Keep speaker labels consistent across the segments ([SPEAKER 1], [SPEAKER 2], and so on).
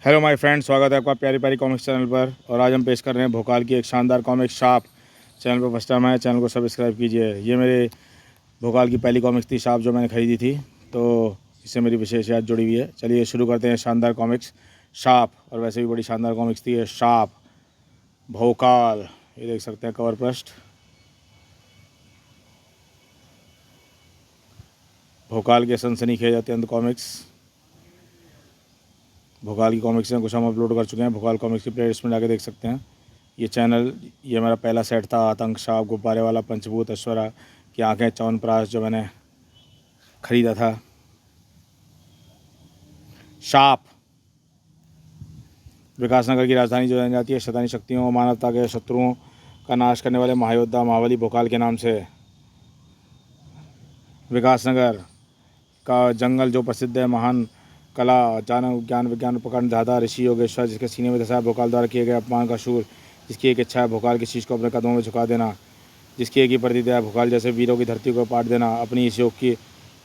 [SPEAKER 1] Hello my friend, स्वागत है आपका प्यारी प्यारी कॉमिक्स चैनल पर। और आज हम पेश कर रहे हैं भोकाल की एक शानदार कॉमिक शाप। चैनल पर फर्स्ट टाइम है, चैनल को सब्सक्राइब कीजिए। ये मेरे भोकाल की पहली कॉमिक्स थी शाप, जो मैंने ख़रीदी थी, तो इससे मेरी विशेष याद जुड़ी हुई है। चलिए शुरू करते हैं शानदार कॉमिक्स शाप। और वैसे भी बड़ी शानदार कॉमिक्स थी ये शाप भोकाल। ये देख सकते हैं कवर पृष्ठ। भोकाल के सनसनीखेज अत्यंत कॉमिक्स। भोकाल की कॉमिक्स हैं कुछ हम अपलोड कर चुके हैं। भोकाल कॉमिक्स की प्लेलिस्ट में जाके देख सकते हैं। ये चैनल, ये मेरा पहला सेट था। आतंक, शाप, गुब्बारे वाला, पंचभूत, ऐश्वर्या की आंखें, च्यवनप्राश, जो मैंने ख़रीदा था। शाप विकासनगर की राजधानी जो जानी जाती है शैतानी शक्तियों और मानवता के शत्रुओं का नाश करने वाले महायोद्धा महाबली भोकाल के नाम से। विकासनगर का जंगल जो प्रसिद्ध है महान कला, ज्ञान विज्ञान उपकरण, दादा ऋषि योगेश्वर, जिसके सीने में दशा भोकाल द्वारा किए गए अपमान का शूर, जिसकी एक इच्छा है भोकाल की शीश को अपने कदमों में झुका देना, जिसकी एक ही प्रतिज्ञा है भोकाल जैसे वीरों की धरती को पाट देना। अपनी इस योग की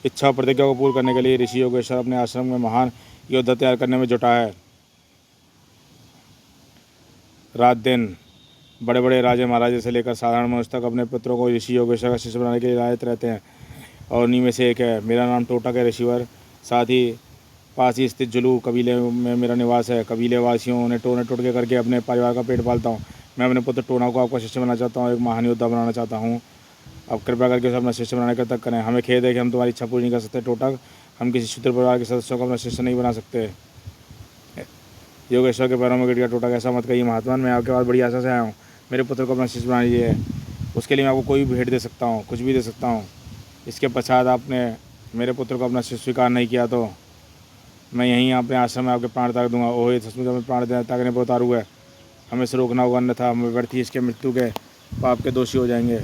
[SPEAKER 1] इच्छा और प्रतिज्ञा को पूर्ण करने के लिए ऋषि योगेश्वर अपने आश्रम में महान योद्धा तैयार करने में जुटा है। रात दिन बड़े बड़े राजे महाराजे से लेकर साधारण मनुष्य तक अपने पुत्रों को ऋषि योगेश्वर का शिष्य बनाने के लिए लायत रहते हैं, और उन्हीं में से एक है। मेरा नाम टोटक है ऋषिवर। साथ ही पास ही स्थित जुलू कबीले में मेरा निवास है। कबीले वासियों ने टोने टोटके करके अपने परिवार का पेट पालता हूँ। मैं अपने पुत्र टोना को आपका शिष्य बनाना चाहता हूँ, एक महान योद्धा बनाना चाहता हूँ। अब कृपया करके उसे अपना शिष्य बनाने का तक करें। हमें खेद है कि हम तुम्हारी इच्छा पूरी नहीं कर सकते टोटक। हम किसी शूद्र परिवार के सदस्यों को अपना शिष्य नहीं बना सकते। योगेश्वर के पैरों में गिर गया टोटक। ऐसा मत कहिए महात्मा, मैं आपके पास बड़ी आशा से आया हूँ। मेरे पुत्र को अपना शिष्य बना लीजिए। उसके लिए मैं आपको कोई भी भेंट दे सकता हूँ, कुछ भी दे सकता हूँ। इसके पश्चात आपने मेरे पुत्र को अपना शिष्य स्वीकार नहीं किया तो मैं यहीं अपने आश्रम में आपके प्राण त्याग दूंगा। ओह, ये सचमुच हमें प्राण त्यागने पर उतारू है। हमें से रोकना होगा, अन्यथा हम व्यर्थी इसके मृत्यु के पाप के दोषी हो जाएंगे।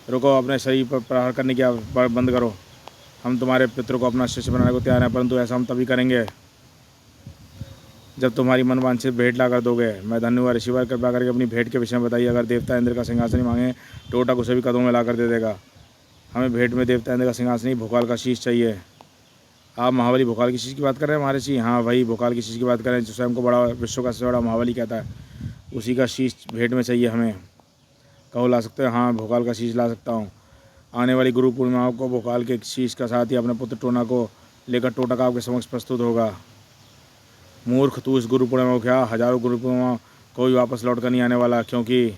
[SPEAKER 1] रुको, अपने शरीर पर प्रहार करने की बंद करो। हम तुम्हारे पितर को अपना शिष्य बनाने को तैयार हैं, परंतु ऐसा हम तभी करेंगे जब तुम्हारी मनवांछित भेंट ला कर दोगे। मैं धन्य हुआ ऋषिवर, कृपा करके अपनी भेंट के विषय में बताइए। अगर देवता इंद्र का सिंहासन मांगे, टोटक उसे भी कदमों में ला कर दे देगा। हमें भेंट में देवता इंद्र का सिंहासन नहीं, भोकाल का शीश चाहिए। आप महाबली भोकाल की शीश की बात कर रहे हैं महर्षि? हाँ, वही भोकाल की शीश की बात करें, जो स्वयं को बड़ा, विश्व का सबसे बड़ा महाबली कहता है। उसी का शीश भेंट में चाहिए हमें। कहो ला सकते हो? हाँ, भोकाल का शीश ला सकता हूँ। आने वाली गुरु पूर्णिमा को भोकाल के शीश का साथ ही अपने पुत्र टोना को लेकर टोटक आपके समक्ष प्रस्तुत होगा। मूर्ख, तू इस गुरु पूर्णिमा को क्या, हजारों गुरु पूर्णिमा कोई वापस लौट कर नहीं आने वाला, क्योंकि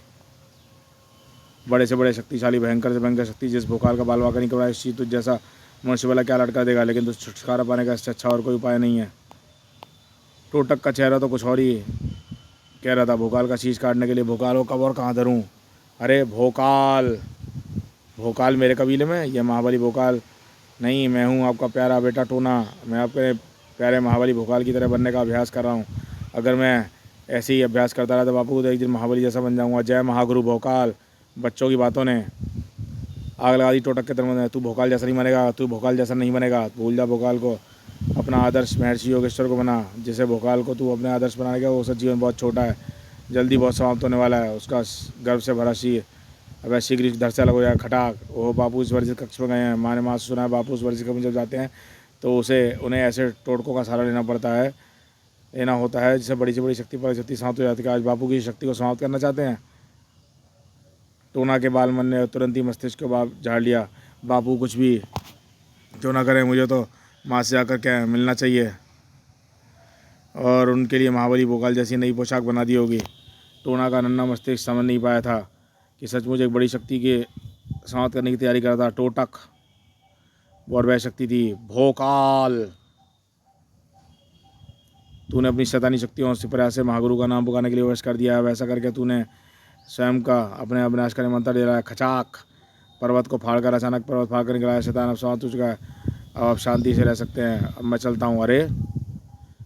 [SPEAKER 1] बड़े से बड़े शक्तिशाली, भयंकर से भयंकर शक्ति जिस भोकाल का बालवा नहीं करवाए, इस चीज तुझ जैसा मनुष्य वाला क्या लटका देगा। लेकिन तुझ छुटकारा पाने का इससे अच्छा और कोई उपाय नहीं है। टोटक का चेहरा तो कुछ और ही कह रहा था। भोकाल का शीश काटने के लिए भोकाल को कब और कहाँ धरूँ? अरे भोकाल, भोकाल मेरे कबीले में? यह महाबली भोकाल नहीं, मैं हूँ आपका प्यारा बेटा टोना। मैं आपके प्यारे महाबली भोकाल की तरह बनने का अभ्यास कर रहा हूँ। अगर मैं ऐसे ही अभ्यास करता रहा तो बापू, तो एक दिन महाबली जैसा बन जाऊँगा। जय महागुरु भोकाल। बच्चों की बातों ने आग लगा दी टोटक के तन में। तू भोकाल जैसा नहीं बनेगा, तू भोकाल जैसा नहीं बनेगा। भूल जा भोकाल को, अपना आदर्श महर्षि योगेश्वर को बना। जिसे भोकाल को तू अपने आदर्श बनाएगा, वो उसका जीवन बहुत छोटा है, जल्दी बहुत समाप्त होने वाला है। उसका गर्व से भरा शीर अब शीघ्र धर से अलग हो जाए। खटाक, ओह बापू इस वर्जित कक्ष में गए हैं। माँ ने माँ से सुना है बापू उस वर्जित कक्ष में जब जाते हैं तो उन्हें ऐसे टोटकों का सहारा लेना होता है जिससे बड़ी से बड़ी शक्ति पर शक्ति समाप्त हो जाती है। आज बापू की शक्ति को समाप्त करना चाहते हैं? टोना के बाल मन ने तुरंत ही मस्तिष्क को झाड़ लिया। बापू कुछ भी क्यों ना करें, मुझे तो माँ से आकर क्या मिलना चाहिए, और उनके लिए महाबली भोकाल जैसी नई पोशाक बना दी होगी। टोना का नन्हा मस्तिष्क समझ नहीं पाया था कि सचमुच एक बड़ी शक्ति के समाप्त करने की तैयारी कर रहा था टोटक। और वह शक्ति थी भोकाल। तूने अपनी शैतानी शक्तियों से प्रयास से महागुरु का नाम पुकारने के लिए वश कर दिया है। वैसा करके तूने स्वयं का अपने अविनाश का मंत्र दे रहा है। खचाक, पर्वत को फाड़कर अचानक पर्वत फाड़ कर निकला है। शैतान अब समाप्त हो चुका है। अब आप शांति से रह सकते हैं। अब मैं चलता हूँ। अरे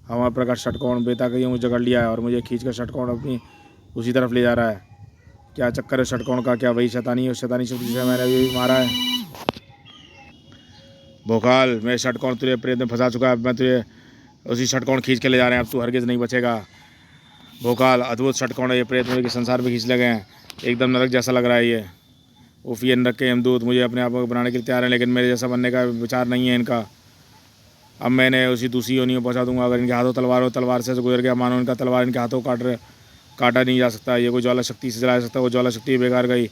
[SPEAKER 1] हमारे प्रकार षटकोण बेताकि मुझे जकड़ लिया है और मुझे खींच कर षटकोण अपनी उसी तरफ ले जा रहा है। क्या चक्कर है षटकोण का? क्या वही शैतानी है? शैतानी शक्ति से मैंने अभी मारा है। भोकाल, मैं षटकोण तुझे प्रेत में फंसा चुका है। मैं तुझे उसी षटकोण खींच के ले जा रहे हैं। अब तू हरगिज नहीं बचेगा। भोकाल, अद्भुत षटकोण है ये। प्रेत मुझे संसार में खींच ले गए हैं। एकदम नरक जैसा लग रहा है ये। उफ, ये नरक के यमदूत मुझे अपने आप को बनाने के लिए तैयार है, लेकिन मेरे जैसा बनने का विचार नहीं है इनका। अब मैंने उसी दूसरी योनि में पहुँचा दूंगा। अगर इनके हाथों तलवार हो, तलवार से गुजर गया, मानो इनका तलवार इनके हाथों काटा नहीं जा सकता। ये कोई ज्वाला शक्ति से जला सकता, वो ज्वाला शक्ति बेकार गई।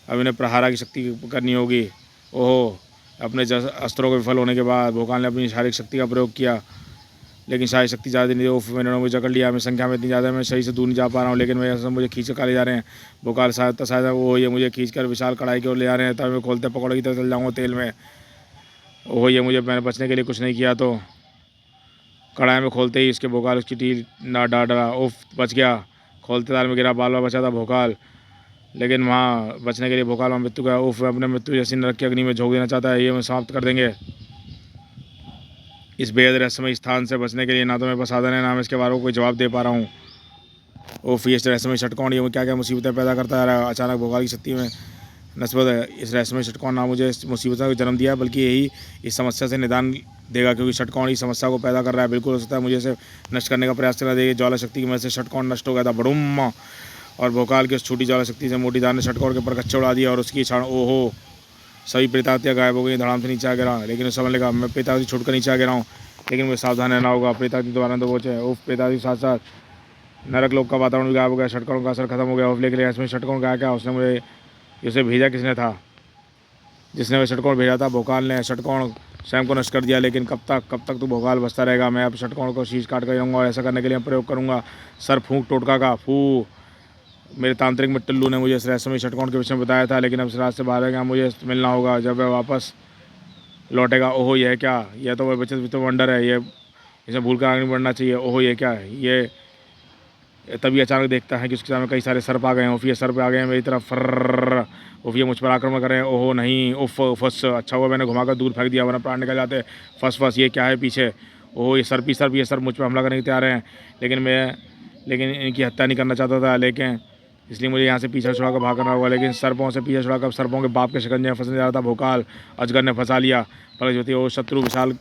[SPEAKER 1] अब इन्हें प्रहारा की शक्ति करनी होगी। ओहो, अपने अस्त्रों के विफल होने के बाद भोकाल ने अपनी शारीरिक शक्ति का प्रयोग किया, लेकिन शारीरिक शक्ति ज़्यादा नहीं। मैंने मुझे जकड़ लिया। मैं संख्या में इतनी ज़्यादा मैं सही से दूर नहीं जा पा रहा हूँ, लेकिन मेरे मुझे खींच कर ले जा रहे हैं। भोकाल शायद वो ये मुझे खींच कर विशाल कढ़ाई की ओर ले जा रहे हैं, तब मैं खोलते पकौड़े की तरह चल जाऊँगा तेल में। ओहो, ये मुझे मैंने बचने के लिए कुछ नहीं किया, तो कढ़ाई में खोलते ही इसके भोकाल उसकी टील ना डाला। उफ, बच गया। खोलते ताल में गिरा, बाल बाल बचा था भोकाल, लेकिन वहाँ बचने के लिए भोकाल वहाँ मृत्यु का उफ अपने मृत्यु जैसी नरक की अग्नि में झोंक देना चाहता है। ये मैं समाप्त कर देंगे। इस बेहद रहस्यमय स्थान से बचने के लिए ना तो मेरे पास साधन है, ना मैं इसके बारे में कोई जवाब दे पा रहा हूँ। उफ, ये रहस्यमय षटकोण ये क्या क्या मुसीबतें पैदा करता है। अचानक भोकाल की शक्ति में नस्बत है। इस रहस्यमय षटकोण ना मुझे इस मुसीबतों को जन्म दिया, बल्कि यही इस समस्या से निदान देगा, क्योंकि षटकोण इस समस्या को पैदा कर रहा है। बिल्कुल हो सकता है मुझे इसे नष्ट करने का प्रयास करना देगी। ज्वाला शक्ति की वजह से षटकोण नष्ट हो गया था, बड़ुम, और भोकाल की उस छोटी ज्वाला शक्ति से मोटी धार ने षटकोण के ऊपर कच्चा उड़ा दिया, और उसकी क्षण ओहो, सभी प्रेतावतियाँ गायब हो गई। धड़ाम से नीचे आ गिरा, लेकिन उस समय लगा मैं प्रेतावती छोड़कर नीचे आ गिरा हूँ, लेकिन मुझे सावधान रहना होगा। प्रेतावती दोबारा तो पहुँचे। उफ, प्रेतावती के साथ साथ नरक लोक का वातावरण भी गायब हो गया। षटकोण का असर खत्म हो गया। उफ, लेकिन इसमें षटकोण का क्या, उसने मुझे इसे भेजा किसने था? जिसने वह षटकोण भेजा था, भोकाल ने षटकोण स्वयं को नष्ट कर दिया। लेकिन कब तक तो भोकाल बचता रहेगा। मैं अब षटकोण को शीश काट कर रहूँगा, और ऐसा करने के लिए प्रयोग करूँगा सर फूंक टोटका का। फू, मेरे तांत्रिक में टुल्लू ने मुझे इस रहस्यमय षटकोण के विषय में बताया था, लेकिन अब इस रात से बाहर गया, मुझे मिलना होगा जब वह वापस लौटेगा। ओहो, यह क्या? यह तो वह बचत तो वंडर है। ये इसे भूल कर आगे बढ़ना चाहिए। ओहो, ये क्या है? ये तभी अचानक देखता है कि उसके सामने कई सारे सर्प आ गए हैं। उफ, ये सर्प आ गए हैं मेरी तरफ। फर्र, उफ, ये मुझ पर आक्रमण कर रहे हैं। ओहो नहीं, उफ फस, अच्छा हुआ मैंने घुमाकर दूर फेंक दिया, वरना प्राण निकल जाते। फस फस, ये क्या है पीछे? ओहो, ये सर्प ये सर्प मुझ पर हमला करने के तैयार हैं, लेकिन इनकी हत्या नहीं करना चाहता था, लेकिन इसलिए मुझे यहाँ से पीछा छुड़ाकर भाग करना होगा। लेकिन सर्पों से पीछा छुड़ाकर सर्पों के बाप के शिकंजे में फंसने जा रहा था भोकाल। अजगर ने फंसा लिया। पलक होती है, वो शत्रु विशाल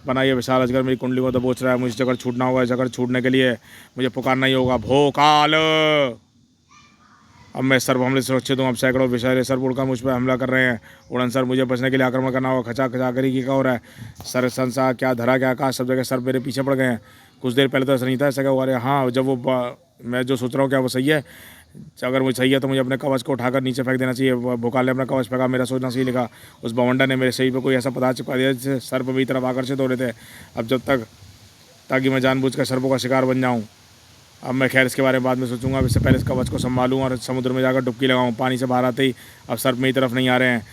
[SPEAKER 1] बना, ये विशाल अजगर मेरी कुंडली को दबोच रहा है। मुझे जगह छूटना होगा। जगह छूटने के लिए मुझे पुकारना ही होगा, भोकाल। अब मैं सर्प हमले से सुरक्षित हूँ। अब सैकड़ों विषैले सर्प उड़कर मुझ पर हमला कर रहे हैं। उड़न सर, मुझे बचने के लिए आक्रमण करना होगा। खचा खचा करी की हो रहा है। सर संसार क्या धरा क्या आकाश, सब जगह सर्प मेरे पीछे पड़ गए हैं। कुछ देर पहले तो ऐसा नहीं था। ऐसा क्या हुआ? अरे हाँ, जब वो मैं जो सोच रहा हूँ क्या वो सही है? अगर मुझे सही है तो मुझे अपने कवच को उठाकर नीचे फेंक देना चाहिए। भोकाल ने अपना कवच फेंका, मेरा सोचना सही लिखा। उस बवंडर ने मेरे शरीर पर कोई ऐसा पदार्थ चिपका दिया जिससे सर्प मेरी तरफ आकर्षित हो रहे थे। अब जब तक ताकि मैं जानबूझकर सर्पों का शिकार बन जाऊँ। अब मैं खैर इसके बारे में बाद में सोचूंगा। अब इससे पहले इस कवच को संभालूँ और समुद्र में जाकर डुबकी लगाऊँ। पानी से बाहर आते ही अब सर्प मेरी तरफ नहीं आ रहे हैं,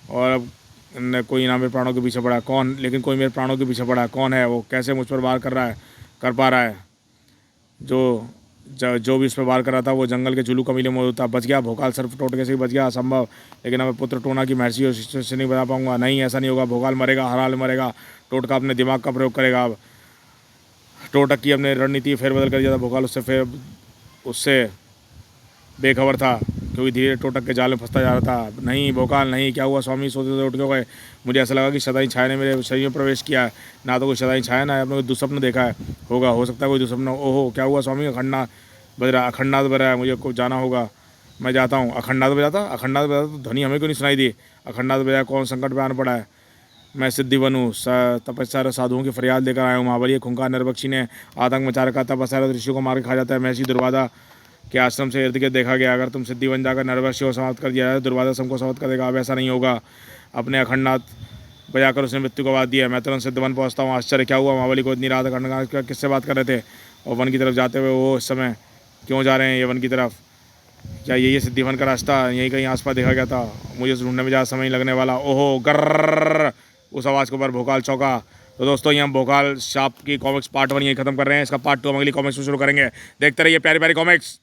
[SPEAKER 1] और अब कोई ना मेरे प्राणों के पीछे पड़ा। कौन? लेकिन कोई मेरे प्राणों के पीछे पड़ा। कौन है वो? कैसे मुझ पर वार कर पा रहा है? जो भी इस पर वार कर रहा था वो जंगल के जुलू कमीले में था। बच गया भोकाल, सर्प टोटके से ही बच गया, असंभव। लेकिन अब मैं पुत्र टोना की महर्षि और शिष्य से नहीं बता पाऊंगा। नहीं, ऐसा नहीं होगा। भोकाल मरेगा, हर हाल मरेगा। टोटका अपने दिमाग का प्रयोग करेगा। अब टोटक की अपने रणनीति फेरबदल कर दिया था। भोकाल उससे बेखबर था, क्योंकि धीरे टोटक के जाल में फंसता जा रहा था। नहीं भोकाल नहीं, क्या हुआ स्वामी? सोते सोते उठ के गए। मुझे ऐसा लगा कि सदाई छाया ने मेरे शरीर में प्रवेश किया है। ना तो कोई सदाई छाया, ना अपने कोई दुस्वप्न देखा है होगा। हो सकता है कोई दुस्वप्न। ओहो, क्या हुआ स्वामी? अखंडनाद बज रहा है। मुझे को जाना होगा, मैं जाता हूँ। अखंडनाद बजा तो ध्वनि हमें क्यों नहीं सुनाई दी? अखंडनाद बजा, कौन संकट में आना पड़ा है? मैं सिद्धि बनूँ, तपस्या साधुओं की फरियाद लेकर आया हूँ। महाबली खुंखार नरबक्षी ने आतंक मचा रखा। तपस्या ऋषियों को मार के खा जाता है। महर्षि दुर्वादा के आश्रम से इर्द गिर्द देखा गया। अगर तुम सिद्धि बन जाकर नरबक्षी को समाप्त कर दिया जाए, दुर्वादा सबको समाप्त कर देगा। अब ऐसा नहीं होगा। अपने अखंडनाथ बजाकर उसने मृत्यु को बात दिया। मैं तुरंत सिद्ध वन पहुँचता हूँ। आश्चर्य, क्या हुआ? महाबली को इतनी रात अखंडनाथ किससे बात कर रहे थे? और वन की तरफ जाते हुए वो इस समय क्यों जा रहे हैं ये वन की तरफ? क्या यही सिद्धि वन का रास्ता यहीं कहीं आसपास देखा गया था? मुझे ढूंढने में ज़्यादा समय नहीं लगने वाला। ओहो, गर्र, उस आवाज़ के ऊपर भोकाल चौका। तो दोस्तों, ये हम भोकाल शाप की कॉमिक्स पार्ट 1 यहीं खत्म कर रहे हैं। इसका पार्ट 2 हम अगली कॉमिक्स में शुरू करेंगे। देखते रहिए प्यारी प्यारी कॉमिक्स।